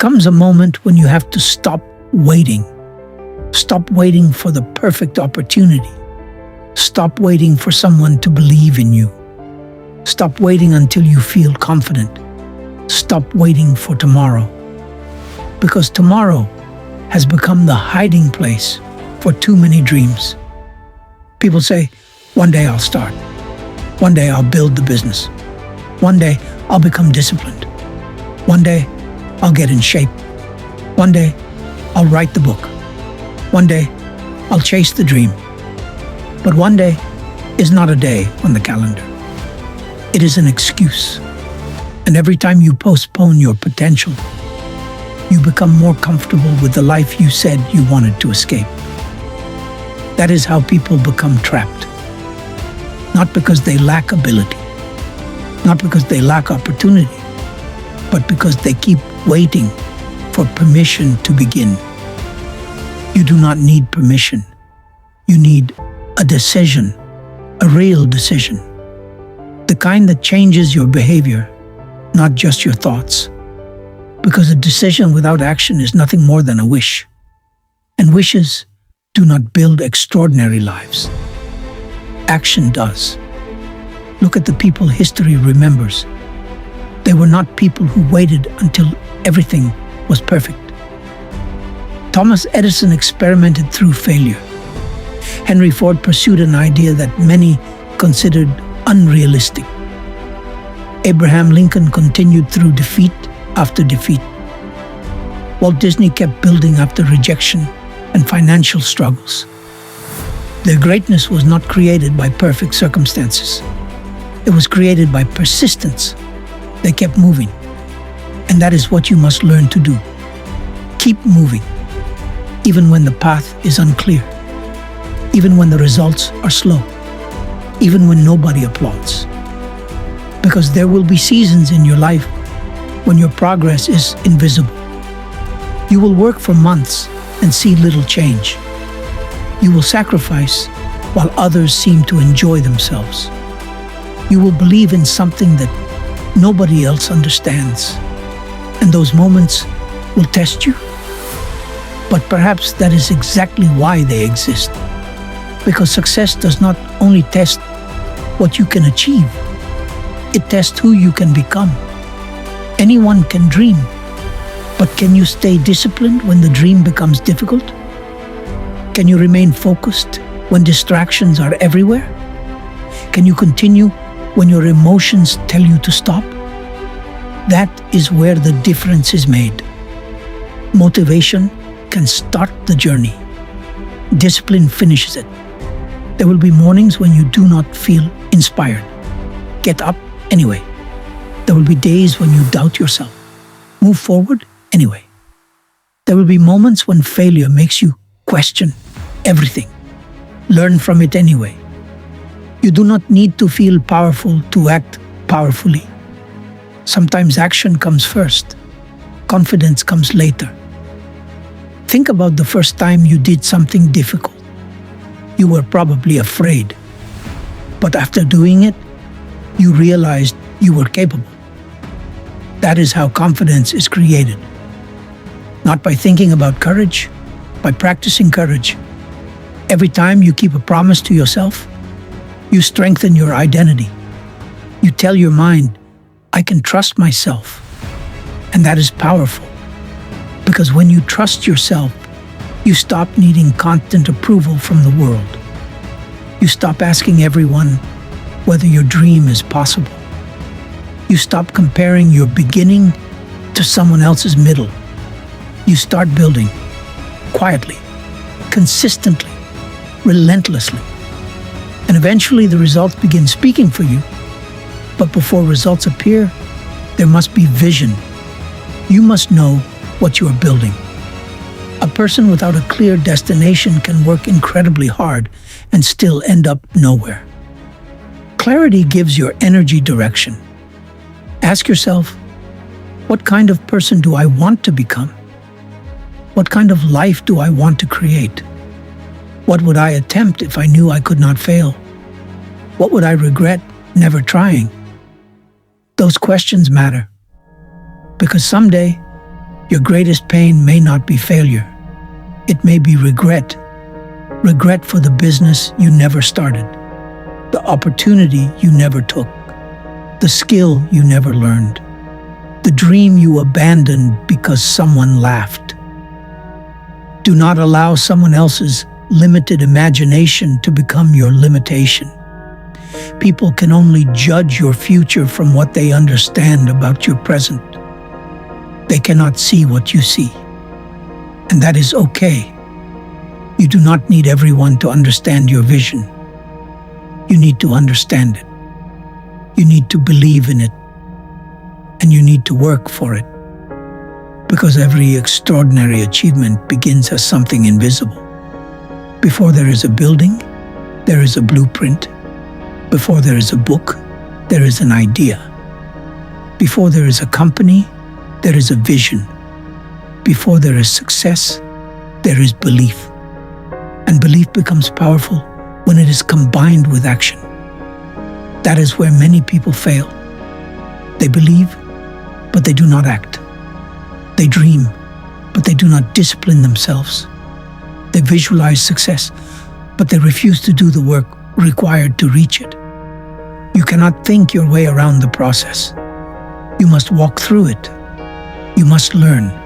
comes a moment when you have to stop waiting. Stop waiting for the perfect opportunity. Stop waiting for someone to believe in you. Stop waiting until you feel confident. Stop waiting for tomorrow. Because tomorrow has become the hiding place for too many dreams. People say, one day I'll start. One day I'll build the business. One day I'll become disciplined. One day I'll get in shape. One day I'll write the book. One day I'll chase the dream. But one day is not a day on the calendar. It is an excuse. And every time you postpone your potential, you become more comfortable with the life you said you wanted to escape. That is how people become trapped. Not because they lack ability, not because they lack opportunity, but because they keep waiting for permission to begin. You do not need permission. You need a decision, a real decision. The kind that changes your behavior, not just your thoughts. Because a decision without action is nothing more than a wish. And wishes do not build extraordinary lives. Action does. Look at the people history remembers. They were not people who waited until everything was perfect. Thomas Edison experimented through failure. Henry Ford pursued an idea that many considered unrealistic. Abraham Lincoln continued through defeat after defeat. Walt Disney kept building after rejection and financial struggles. Their greatness was not created by perfect circumstances. It was created by persistence. They kept moving. And that is what you must learn to do. Keep moving, even when the path is unclear, even when the results are slow, even when nobody applauds. Because there will be seasons in your life when your progress is invisible. You will work for months and see little change. You will sacrifice while others seem to enjoy themselves. You will believe in something that nobody else understands. And those moments will test you. But perhaps that is exactly why they exist. Because success does not only test what you can achieve, it tests who you can become. Anyone can dream, but can you stay disciplined when the dream becomes difficult? Can you remain focused when distractions are everywhere? Can you continue when your emotions tell you to stop? That is where the difference is made. Motivation can start the journey. Discipline finishes it. There will be mornings when you do not feel inspired. Get up anyway. There will be days when you doubt yourself. Move forward anyway. There will be moments when failure makes you question everything. Learn from it anyway. You do not need to feel powerful to act powerfully. Sometimes action comes first. Confidence comes later. Think about the first time you did something difficult. You were probably afraid. But after doing it, you realized you were capable. That is how confidence is created. Not by thinking about courage, by practicing courage. Every time you keep a promise to yourself, you strengthen your identity. You tell your mind, I can trust myself. And that is powerful. Because when you trust yourself, you stop needing constant approval from the world. You stop asking everyone whether your dream is possible. You stop comparing your beginning to someone else's middle. You start building quietly, consistently, relentlessly. And eventually the results begin speaking for you. But before results appear, there must be vision. You must know what you are building. A person without a clear destination can work incredibly hard and still end up nowhere. Clarity gives your energy direction. Ask yourself, what kind of person do I want to become? What kind of life do I want to create? What would I attempt if I knew I could not fail? What would I regret never trying? Those questions matter. Because someday, Your greatest pain may not be failure. It may be regret. Regret for the business you never started, the opportunity you never took, the skill you never learned, the dream you abandoned because someone laughed. Do not allow someone else's limited imagination to become your limitation. People can only judge your future from what they understand about your present. They cannot see what you see. And that is okay. You do not need everyone to understand your vision. You need to understand it. You need to believe in it. And you need to work for it. Because every extraordinary achievement begins as something invisible. Before there is a building, there is a blueprint. Before there is a book, there is an idea. Before there is a company, there is a vision. Before there is success, there is belief. And belief becomes powerful when it is combined with action. That is where many people fail. They believe, but they do not act. They dream, but they do not discipline themselves. They visualize success, but they refuse to do the work required to reach it. You cannot think your way around the process. You must walk through it. You must learn.